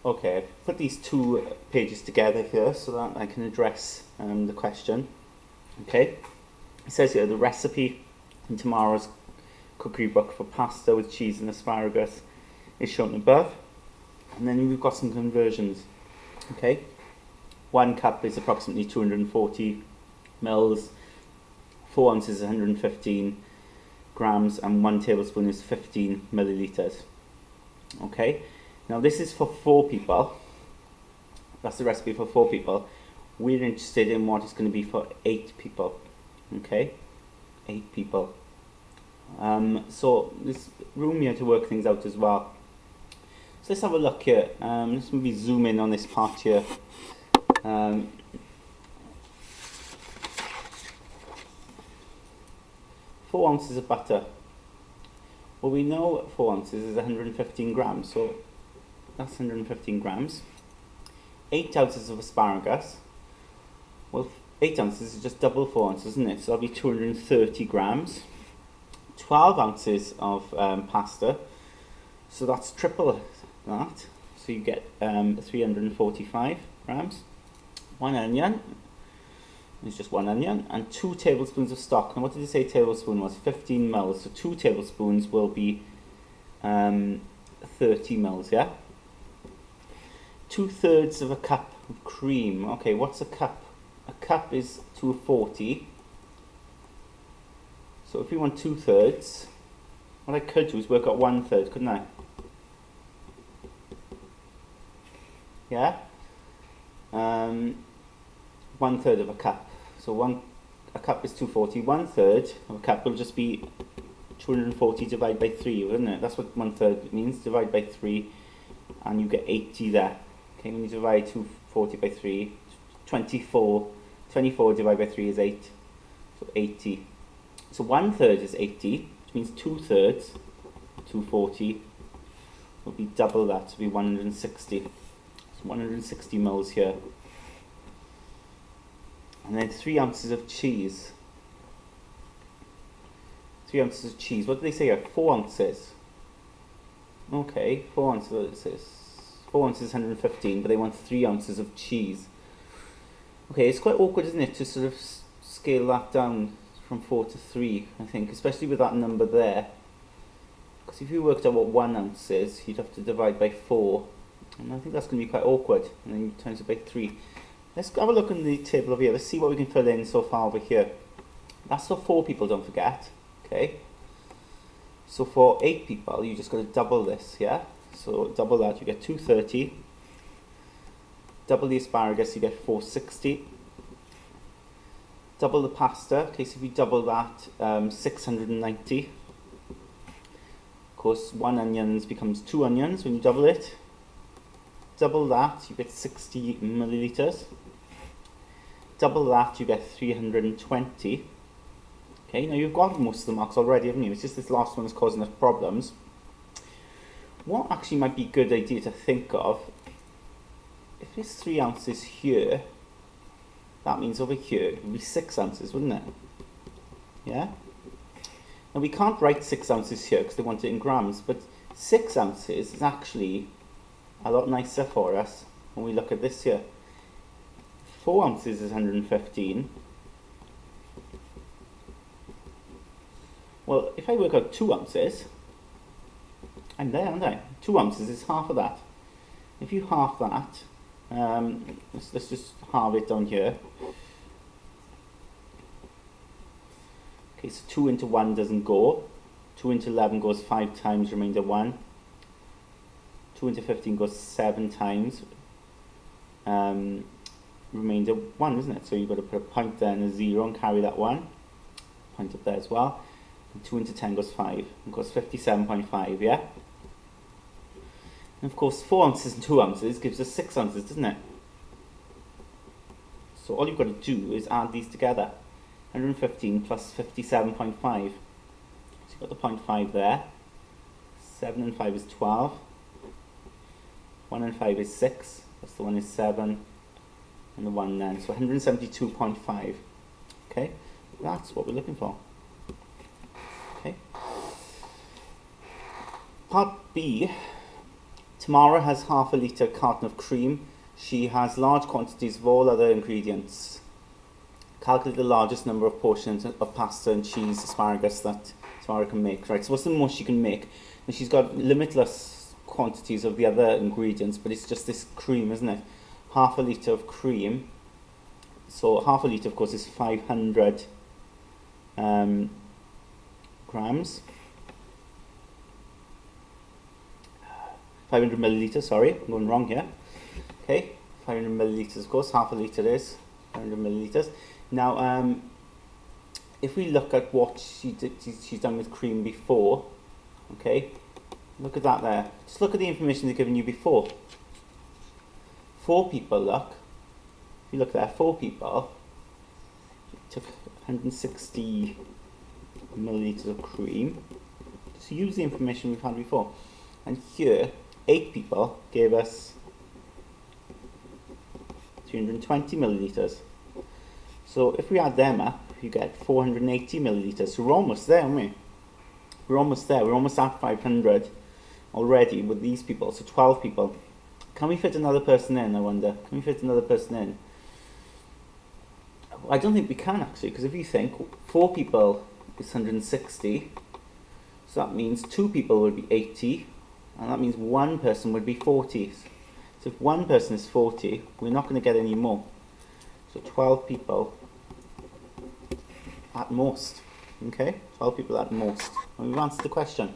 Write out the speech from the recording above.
Okay, I've put these two pages together here so that I can address the question. Okay, it says here the recipe in tomorrow's cookery book for pasta with cheese and asparagus is shown above. And then we've got some conversions. Okay, 1 cup is approximately 240 mils, 4 ounces is 115 grams, and 1 tablespoon is 15 milliliters. Okay, now this is for 4 people. That's the recipe for 4 people. We're interested in what it's going to be for 8 people. Okay, 8 people. So there's room here to work things out as well. So let's have a look here. Let's maybe zoom in on this part here. 4 ounces of butter. Well, we know 4 ounces is 115 grams, so that's 115 grams. 8 ounces of asparagus. Well, 8 ounces is just double 4 ounces, isn't it? So that'll be 230 grams. 12 ounces of pasta. So that's triple that. So you get 345 grams. 1 onion. It's just 1 onion. And 2 tablespoons of stock. Now what did you say tablespoon was? 15 mils. So 2 tablespoons will be 30 mils, yeah? 2/3 of a cup of cream. Okay, what's a cup? A cup is 240. So if we want 2/3, what I could do is work out 1/3, couldn't I? Yeah? 1/3 of a cup. So a cup is 240. 1/3 of a cup will just be 240 divided by 3, wouldn't it? That's what 1/3 means. Divide by 3, and you get 80 there. Okay, when you divide 240 by 3, 24. 24 divided by 3 is 8. So 80. So 1/3 is 80, which means 2/3, 240, will be double that, to be 160. So 160 mils here. And then 3 ounces of cheese. 3 ounces of cheese. What did they say here? 4 ounces. Okay, 4 ounces. 4 ounces is 115, but they want 3 ounces of cheese. Okay, it's quite awkward, isn't it, to sort of scale that down from 4 to 3, I think, especially with that number there. Because if you worked out what 1 ounce is, you'd have to divide by 4. And I think that's going to be quite awkward. And then you times it by 3. Let's have a look in the table over here. Let's see what we can fill in so far over here. That's for 4 people, don't forget. Okay. So for 8 people, you just got to double this, yeah? So double that, you get 230. Double the asparagus, you get 460. Double the pasta, okay, so if you double that, 690. Of course, 1 onion becomes 2 onions when you double it. Double that, you get 60 milliliters. Double that, you get 320. Okay, now you've got most of the marks already, haven't you? It's just this last one is causing us problems. What actually might be a good idea to think of, if it's 3 ounces here, that means over here it would be 6 ounces, wouldn't it? Yeah? Now we can't write 6 ounces here because they want it in grams, but 6 ounces is actually a lot nicer for us when we look at this here. 4 ounces is 115. Well, if I work out 2 ounces, I'm there, aren't I? 2 ounces is half of that. If you half that, let's just halve it down here. Okay, so 2 into 1 doesn't go. 2 into 11 goes 5 times, remainder 1. 2 into 15 goes 7 times, remainder 1, isn't it? So you've got to put a point there and a 0 and carry that 1. Point up there as well. And 2 into 10 goes 5. It goes 57.5, yeah? And of course 4 ounces and 2 ounces gives us 6 ounces, doesn't it? So all you've got to do is add these together. 115 plus 57.5. So you've got the 0.5 there. 7 and 5 is 12. 1 and 5 is 6. Plus the 1 is 7. And the 1 then. So 172.5. Okay? That's what we're looking for. Okay? Part B Tamara has half a litre carton of cream. She has large quantities of all other ingredients. Calculate the largest number of portions of pasta and cheese asparagus that Tamara can make. Right, so what's the most she can make? And she's got limitless quantities of the other ingredients, but it's just this cream, isn't it? Half a litre of cream. So half a litre, of course, is 500 grams. 500 millilitres, sorry, I'm going wrong here. Okay, 500 millilitres, of course, half a litre is 500 millilitres. Now, if we look at what she's done with cream before, okay, look at that there. Just look at the information they've given you before. 4 people, look. If you look there, 4 people took 160 millilitres of cream. Just use the information we've had before. And here, 8 people gave us 320 millilitres. So if we add them up, you get 480 millilitres. So we're almost there, aren't we? We're almost there. We're almost at 500 already with these people. So 12 people. Can we fit another person in, I wonder? Can we fit another person in? I don't think we can, actually, because if you think 4 people is 160, so that means 2 people would be 80, and that means 1 person would be 40. So if 1 person is 40, we're not going to get any more. So 12 people at most. Okay? 12 people at most. And we've answered the question.